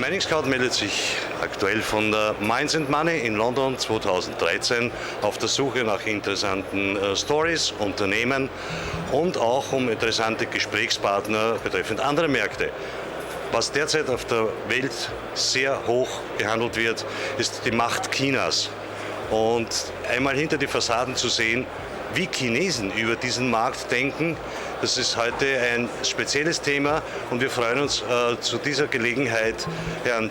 Miningscout meldet sich aktuell von der Mines and Money in London 2013 auf der Suche nach interessanten Stories, Unternehmen und auch um interessante Gesprächspartner betreffend andere Märkte. Was derzeit auf der Welt sehr hoch gehandelt wird, ist die Macht Chinas. Und einmal hinter die Fassaden zu sehen, wie Chinesen über diesen Markt denken, das ist heute ein spezielles Thema und wir freuen uns zu dieser Gelegenheit Herrn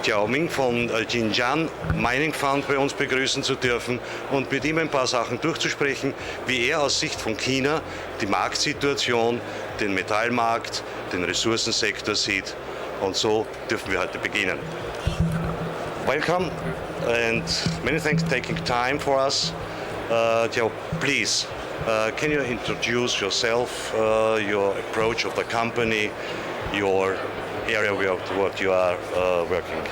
Jiao von Jinjiang Mining Fund bei uns begrüßen zu dürfen und mit ihm ein paar Sachen durchzusprechen, wie er aus Sicht von China die Marktsituation, den Metallmarkt, den Ressourcensektor sieht. Und so dürfen wir heute beginnen. Welcome and many thanks for taking time for us. Jiao, please, can you introduce yourself, your approach of the company, your area where what you are working?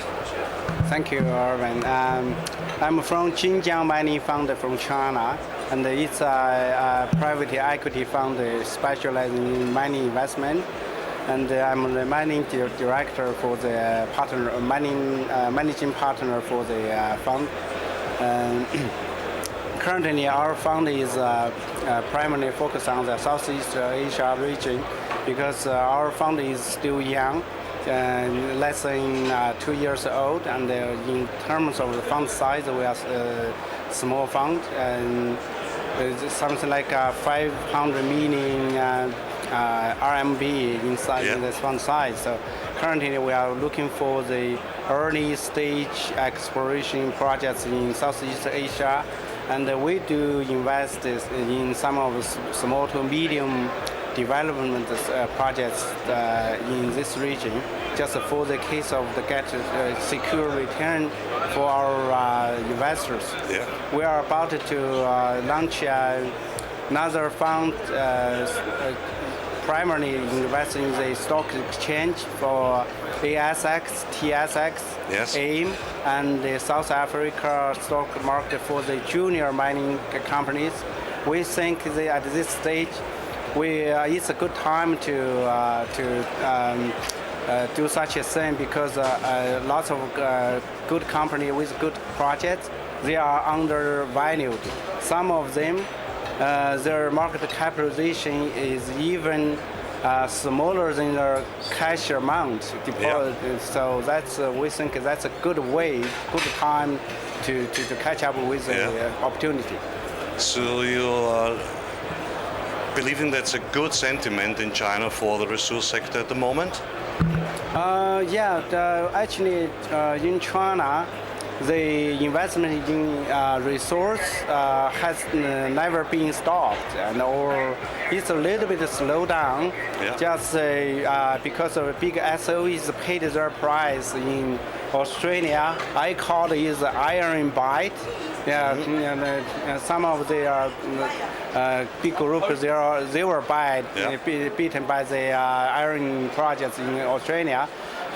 Thank you, Erwin. I'm from Jinjiang Mining Fund from China, and it's a private equity fund specializing in mining investment. And I'm the mining director for the managing partner for the fund. Currently, our fund is primarily focused on the Southeast Asia region because our fund is still young, less than 2 years old, and in terms of the fund size, we are a small fund, and something like 500 million RMB inside in this fund size. So currently, we are looking for the early stage exploration projects in Southeast Asia. And we do invest in some of the small to medium development projects in this region, just for the case of the get secure return for our investors. Yeah. We are about to launch another fund, primarily investing in the stock exchange for ASX, TSX, yes, AIM, and the South Africa stock market for the junior mining companies. We think that at this stage, it's a good time to do such a thing because lots of good companies with good projects, they are undervalued. Some of them, their market capitalization is even smaller than their cash amount deposited. Yeah. So that's we think that's a good way, good time to catch up with the opportunity. So you are believing that's a good sentiment in China for the resource sector at the moment? Actually, in China, the investment in resource has never been stopped, or it's a little bit slowed down. Yeah. Just because of big SOEs paid their price in Australia. I call it iron bite. Yeah, and some of the big groups they were beaten by the iron projects in Australia.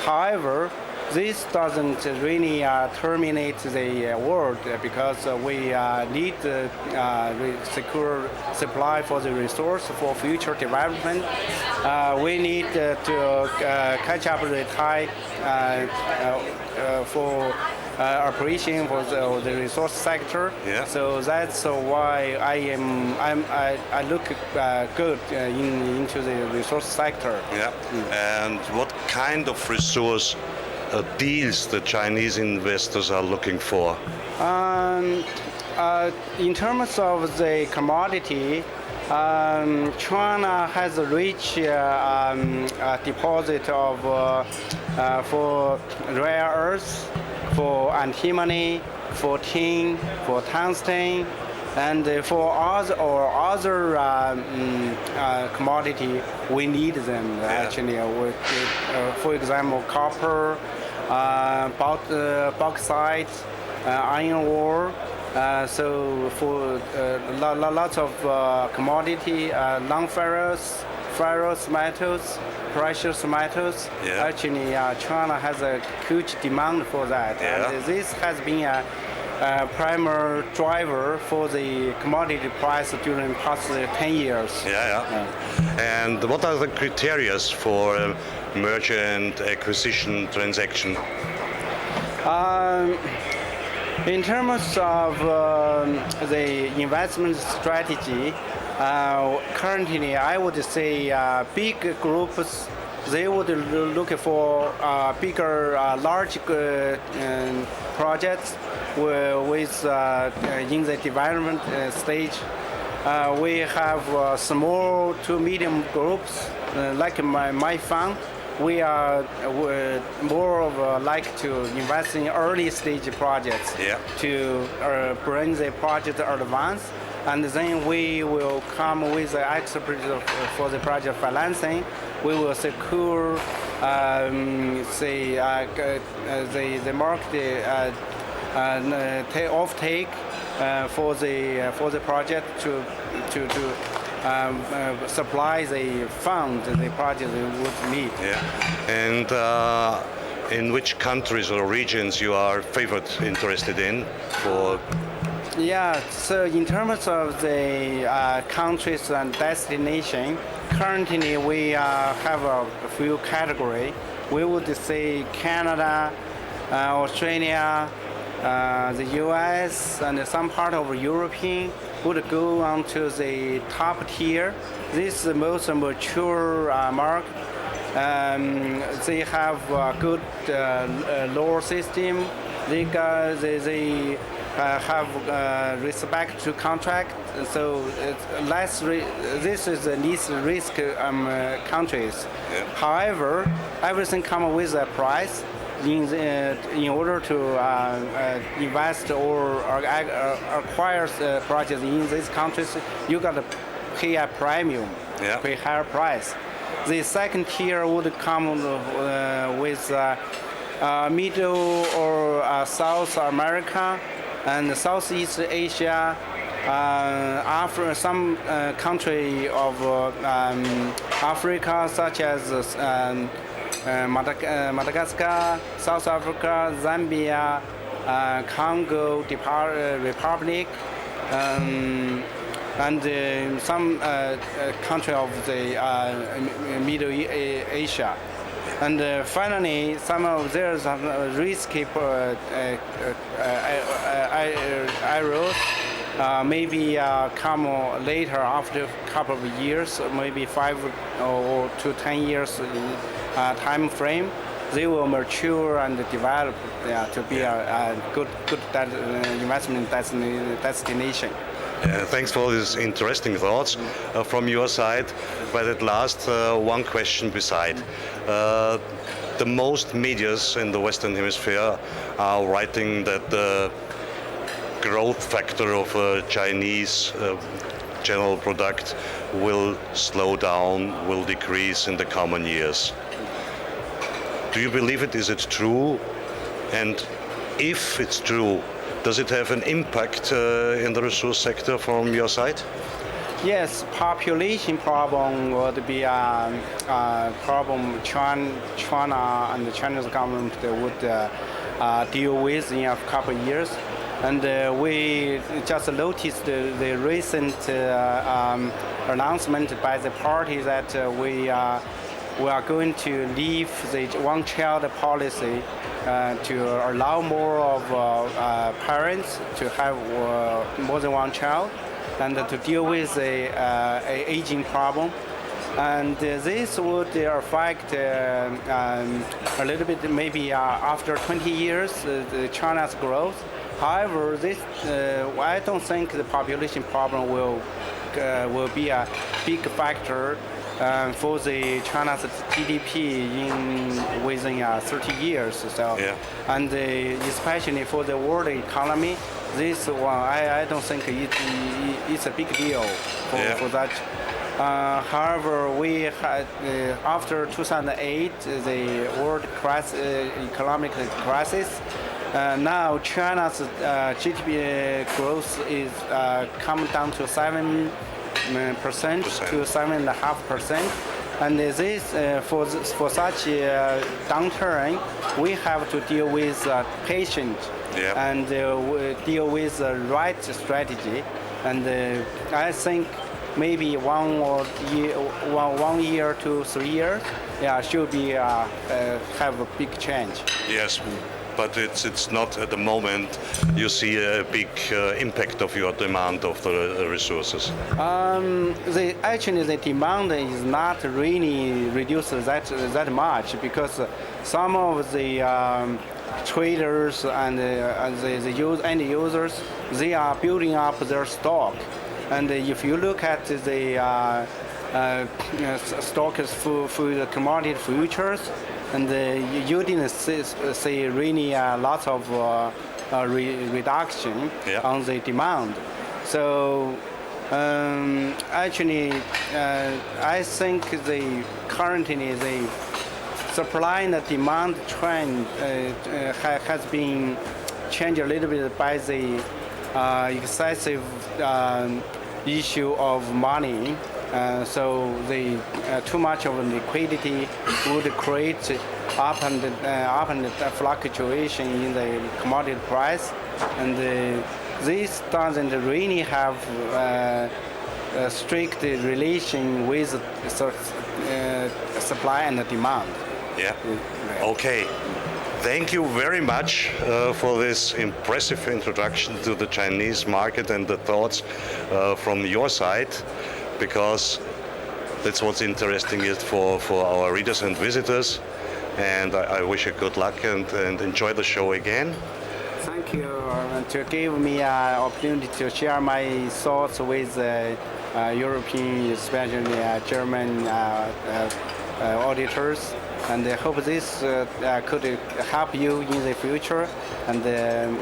However, this doesn't really terminate the world because we need secure supply for the resource for future development. We need to catch up the tide for operation for the resource sector. Yeah. So that's why I look good into the resource sector. Yeah. And what kind of resource deals the Chinese investors are looking for? In terms of the commodity, China has a rich deposit of for rare earths, for antimony, for tin, for tungsten, and for other commodity, we need them actually. For example, copper, bauxite, iron ore. So for lots of commodity, ferrous metals, precious metals. Yeah. Actually, China has a huge demand for that, and this has been a primary driver for the commodity price during the past 10 years. And what are the criteria for merger and acquisition transaction? In terms of the investment strategy, currently I would say big groups, they would look for bigger, large projects with in the development stage. We have small to medium groups, like my fund. We are more of like to invest in early stage projects to bring the project advance, and then we will come with the expertise for the project financing. We will secure the market offtake for the project to supply the fund the project would need. And in which countries or regions you are interested in for? So in terms of the countries and destination, currently we have a few categories. We would say Canada, Australia, the US, and some part of European would go on to the top tier. This is the most mature market. They have a good law system. They have respect to contract, so it's less. This is the least risk countries. However, everything comes with a price. In order to invest or acquire projects in these countries, you got to pay a premium, pay higher price. The second tier would come with Middle or South America and Southeast Asia, some country of Africa, such as Madagascar, South Africa, Zambia, Congo Republic, and some country of the Middle Asia. And finally, some of there's risky areas maybe come later after a couple of years, maybe 5 to 10 years time frame. They will mature and develop to be a good investment destination. Thanks for these interesting thoughts from your side. But at last, one question beside. The most medias in the Western Hemisphere are writing that the growth factor of Chinese general product will slow down, will decrease in the coming years. Do you believe it? Is it true? And if it's true, does it have an impact in the resource sector from your side? Yes, population problem would be a problem China and the Chinese government would deal with in a couple of years. And we just noticed the recent announcement by the party that we are going to leave the one-child policy to allow more of parents to have more than one child and to deal with the aging problem. And this would affect a little bit maybe after 20 years China's growth. However, I don't think the population problem will be a big factor for the China's GDP within 30 years. So, and especially for the world economy, this one I don't think it's a big deal for that. However, we had after 2008 the world economic crisis. Now China's GDP growth is coming down to 7% to 7.5%, and this for such a downturn, we have to deal with patient and deal with the right strategy. And I think maybe 1 year to 3 years, should be have a big change. Yes, but it's not at the moment you see a big impact of your demand of the resources. Actually, the demand is not really reduced that much because some of the traders and the end users, they are building up their stock. And if you look at the stocks for the commodity futures, and you didn't see really lots of reduction on the demand. So actually, I think currently the supply and the demand trend has been changed a little bit by the excessive issue of money. So the too much of liquidity would create up and fluctuation in the commodity price, and this doesn't really have a strict relation with supply and demand. Yeah. Okay. Thank you very much for this impressive introduction to the Chinese market and the thoughts from your side, because that's what's interesting is for our readers and visitors. And I wish you good luck and enjoy the show again. Thank you to give me an opportunity to share my thoughts with European, especially German auditors. And I hope this could help you in the future. And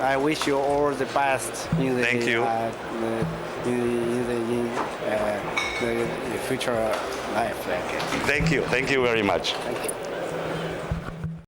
I wish you all the best in the, Thank you. The future life. Thank you very much. Thank you.